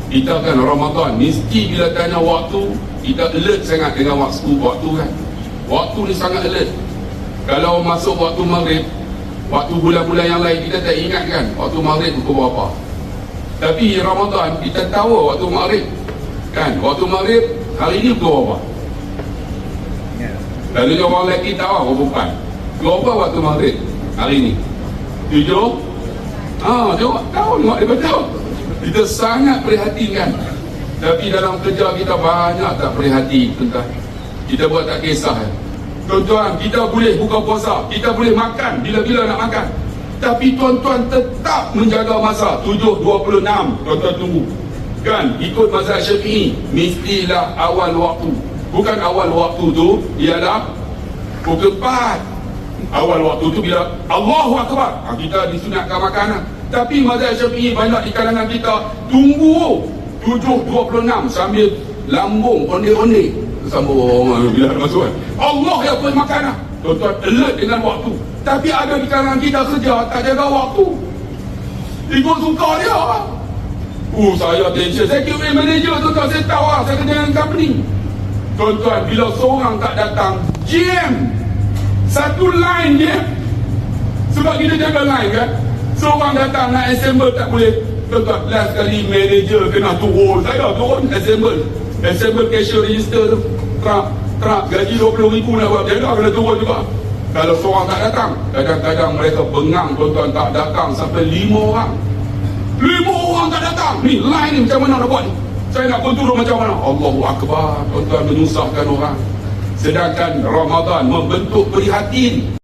Kita kan Ramadan, mesti bila tanya waktu, kita alert sangat dengan waktu kan. Waktu ni sangat alert. Kalau masuk waktu maghrib, waktu bulan-bulan yang lain kita tak ingat kan waktu maghrib pukul berapa. Tapi Ramadan kita tahu waktu maghrib kan. Waktu maghrib hari ni pukul berapa. Lalu orang lelaki tahu, orang perempuan berapa waktu maghrib hari ni? 7? Tengok, tahu dia tahu. Kita sangat prihatin kan. Tapi dalam kerja kita banyak tak prihatin tentang. Kita buat tak kisah kan. Tuan-tuan, kita boleh buka puasa, kita boleh makan bila-bila nak makan, tapi tuan-tuan tetap menjaga masa 7.26. Tuan-tuan tunggu kan, ikut mazhab Syafi'i mestilah awal waktu. Bukan awal waktu tu ialah pukul 4. Awal waktu tu bila Allahu Akbar, kita disunatkan makanan. Tapi mazhab Syafi'i banyak di kalangan kita tunggu 7.26 sambil lambung onde-onde sambung bila masuk kan. Allah yang buat makanan. Tuan-tuan alert dengan waktu. Tapi ada di kalangan kita kerja tak jaga waktu. Ikut suka dia. Saya tension. Saya kira manager tuan-tuan, saya tahu saya kerja dengan company. Tuan-tuan, bila seorang tak datang, jam satu line dia. Sebab kita jaga line kan. Seorang datang nak assemble tak boleh. Tuan-tuan, last kali manager kena turun. Saya turun assemble cashier register tu. Trump gaji 20,000 nak buat. Dia kena turun juga. Kalau seorang tak datang, kadang-kadang mereka bengang tuan-tuan, tak datang sampai 5 orang. 5 orang tak datang. Ni line ni macam mana nak buat ni? Saya nak kontrol macam mana? Allahu Akbar. Tuan-tuan menyusahkan orang. Sedangkan Ramadan membentuk prihatin.